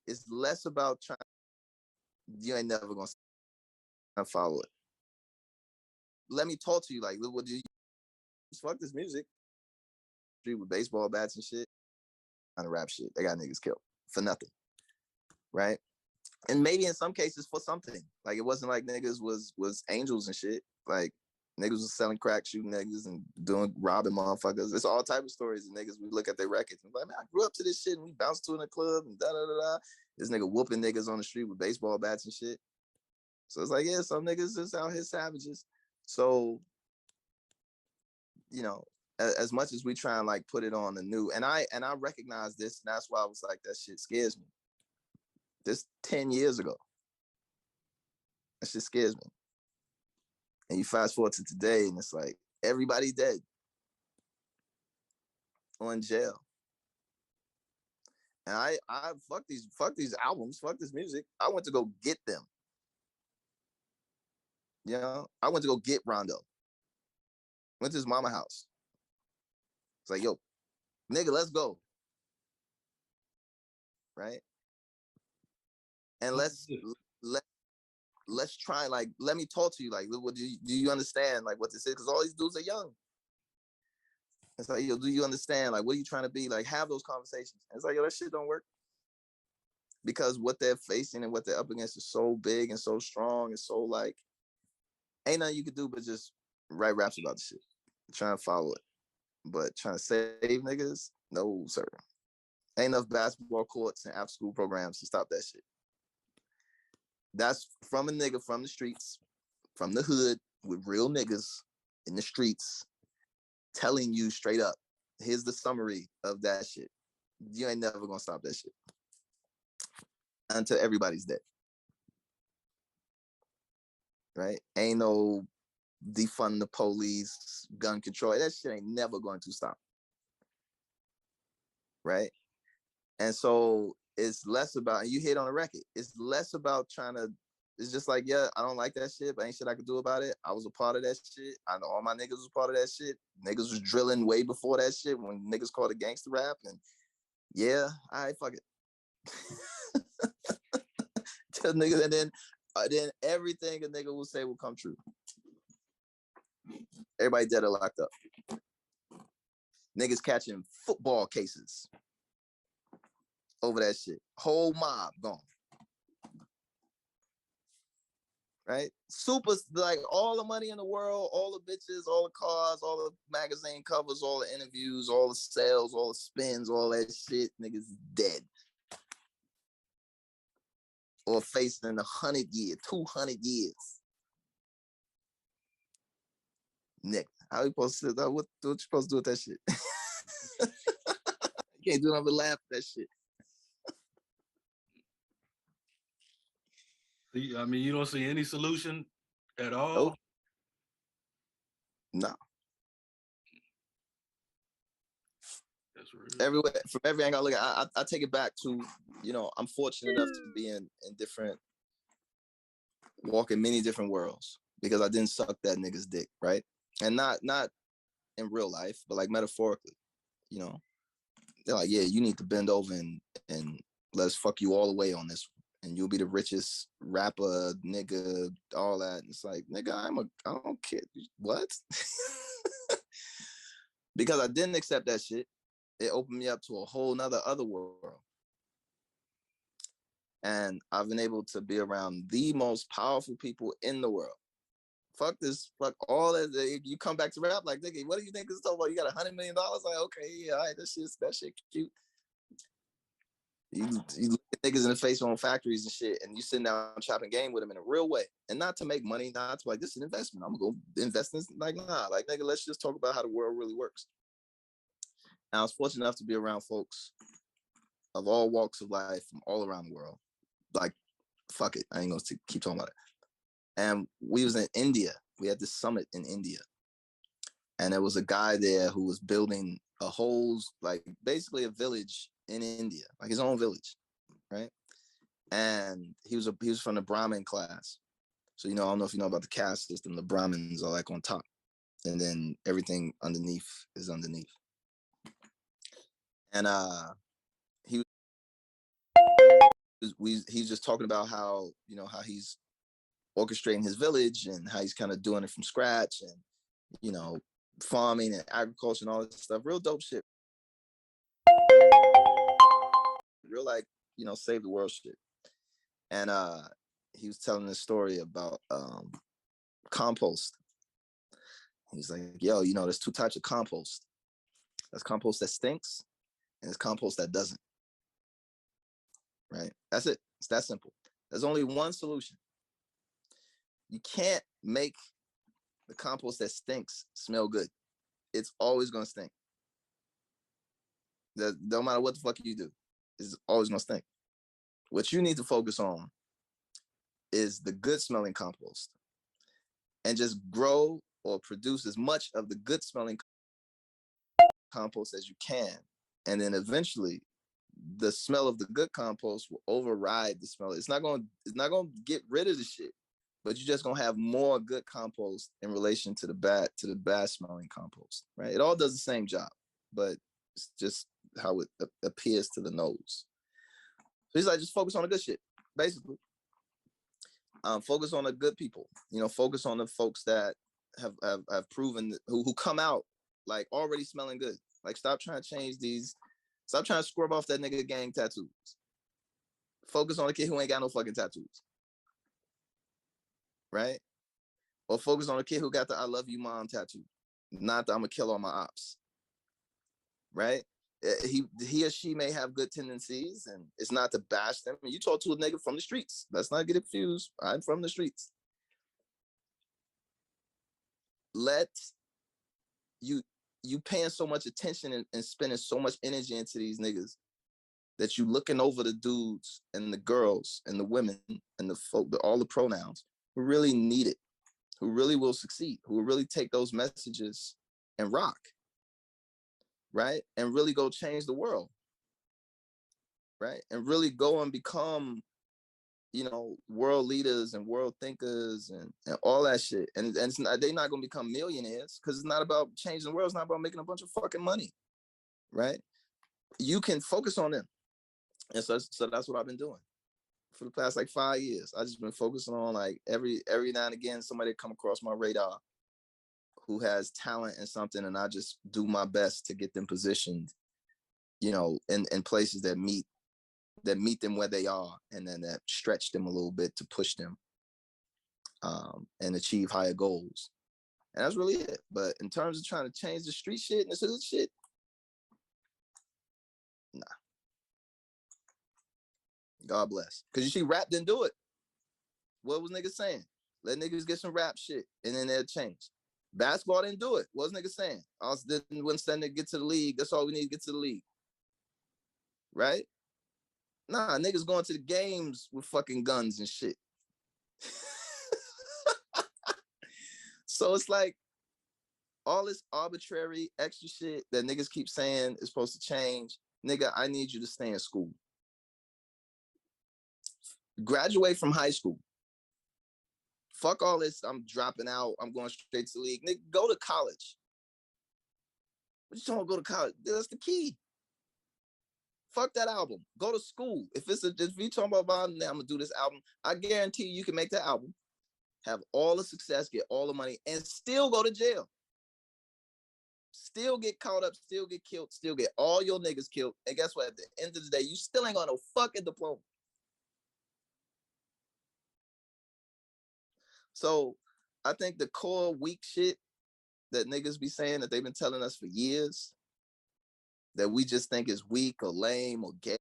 It's less about trying. You ain't never gonna follow it. Let me talk to you like, what do you fuck this music? With baseball bats and shit, on the rap shit. They got niggas killed for nothing, right? And maybe in some cases for something. Like it wasn't like niggas was angels and shit. Like niggas was selling crack, shooting niggas, and robbing motherfuckers. It's all type of stories. And niggas, we look at their records and be like, man, I grew up to this shit, and we bounced to in a club and da da da da. This nigga whooping niggas on the street with baseball bats and shit. So it's like, yeah, some niggas is out here savages. So, you know, as much as we try and like put it on the new, and I recognize this, and that's why I was like, that shit scares me. This 10 years ago, that shit scares me. And you fast forward to today, and it's like everybody dead or in jail. And I fuck these albums, fuck this music. I went to go get them. You know, I went to go get Rondo. Went to his mama house. It's like, yo, nigga, let's go. Right? And let's try, like, let me talk to you. Like, what do you understand, like, what this is? Because all these dudes are young. It's like, yo, do you understand? Like, what are you trying to be? Like, have those conversations. And it's like, yo, that shit don't work. Because what they're facing and what they're up against is so big and so strong and so, like, ain't nothing you could do but just write raps about the shit. Try and follow it. But trying to save niggas, no, sir. Ain't enough basketball courts and after school programs to stop that shit. That's from a nigga from the streets, from the hood, with real niggas in the streets, telling you straight up, here's the summary of that shit. You ain't never gonna stop that shit until everybody's dead. Right? Ain't no defund the police, gun control. That shit ain't never going to stop. Right? And so it's less about, and you hit on the record, it's less about trying to, it's just like, yeah, I don't like that shit, but ain't shit I could do about it. I was a part of that shit. I know all my niggas was part of that shit. Niggas was drilling way before that shit when niggas called it gangster rap. And yeah, all right, fuck it. Tell niggas, and then everything a nigga will say will come true. Everybody dead or locked up. Niggas catching football cases over that shit. Whole mob gone. Right? Super, like, all the money in the world, all the bitches, all the cars, all the magazine covers, all the interviews, all the sales, all the spins, all that shit, niggas dead. Or facing 100 years, 200 years. Nigga, how you supposed to, what you supposed to do with that shit? You can't do nothing but laugh at that shit. I mean, you don't see any solution at all? Nope. No. That's real. Everywhere, from every angle I look at, I take it back to, you know, I'm fortunate enough to be in different, walking many different worlds because I didn't suck that nigga's dick, right? And not in real life, but like metaphorically, you know. They're like, yeah, you need to bend over and let us fuck you all the way on this one. And you'll be the richest rapper, nigga, all that. And it's like, nigga, I don't care. What? Because I didn't accept that shit. It opened me up to a whole nother other world. And I've been able to be around the most powerful people in the world. Fuck this, fuck all that. You come back to rap like, nigga, what do you think this is talking about? You got $100 million? Like, okay, yeah, all right, that shit cute. You look at niggas in the face on factories and shit, and you sitting down chopping game with them in a real way, and not to make money, not to like, this is an investment. I'm gonna go invest in this. Like, nah, like, nigga, let's just talk about how the world really works. And I was fortunate enough to be around folks of all walks of life from all around the world. Like, fuck it, I ain't gonna keep talking about it. And we was in India. We had this summit in India, and there was a guy there who was building a whole, like, basically a village in India, like his own village, right? And he was from the Brahmin class. So, you know, I don't know if you know about the caste system. The Brahmins are like on top, and then everything underneath is underneath. And he was he's just talking about how, you know, how he's orchestrating his village and how he's kind of doing it from scratch, and, you know, farming and agriculture and all this stuff. Real dope shit. Real, like, you know, save the world shit. And he was telling this story about compost. He's like, yo, you know, there's two types of compost. There's compost that stinks, and there's compost that doesn't. Right? That's it. It's that simple. There's only one solution. You can't make the compost that stinks smell good. It's always gonna stink. No matter what the fuck you do, it's always gonna stink. What you need to focus on is the good smelling compost, and just grow or produce as much of the good smelling compost as you can. And then eventually the smell of the good compost will override the smell. It's not going to get rid of the shit, but you're just going to have more good compost in relation to the bad smelling compost, right? It all does the same job, but it's just how it appears to the nose. So he's like, just focus on the good shit, basically. Focus on the good people, you know, focus on the folks that have proven, who come out like already smelling good. Like, stop trying to scrub off that nigga gang tattoos. Focus on the kid who ain't got no fucking tattoos, right? Or focus on the kid who got the I love you mom tattoo, not the I'm gonna kill all my ops, right? He or she may have good tendencies, and it's not to bash them. You talk to a nigga from the streets. Let's not get it confused. I'm from the streets. You paying so much attention and spending so much energy into these niggas that you looking over the dudes and the girls and the women and the folk, all the pronouns who really need it, who really will succeed, who will really take those messages and rock, right? And really go change the world, right? And really go and become, you know, world leaders and world thinkers and all that shit. And they're not going to become millionaires, because it's not about changing the world. It's not about making a bunch of fucking money, right? You can focus on them. And so that's what I've been doing for the past like 5 years. I just been focusing on, like, every now and again, somebody come across my radar who has talent in something, and I just do my best to get them positioned, you know, in places that meet them where they are, and then that stretch them a little bit to push them and achieve higher goals. And that's really it. But in terms of trying to change the street shit and this other shit, nah. God bless. Because you see, rap didn't do it. What was niggas saying? Let niggas get some rap shit, and then they'll change. Basketball didn't do it. What was niggas saying? I was didn't send to get to the league. That's all we need to get to the league. Right? Nah, niggas going to the games with fucking guns and shit. So it's like all this arbitrary extra shit that niggas keep saying is supposed to change. Nigga, I need you to stay in school. Graduate from high school. Fuck all this, I'm dropping out, I'm going straight to the league. Nigga, go to college. What you talking about, go to college? That's the key. Fuck that album. Go to school. If you talking about, I'm gonna do this album, I guarantee you can make that album, have all the success, get all the money, and still go to jail. Still get caught up, still get killed, still get all your niggas killed. And guess what? At the end of the day, you still ain't got no fucking diploma. So I think the core weak shit that niggas be saying that they've been telling us for years, that we just think is weak or lame or gay,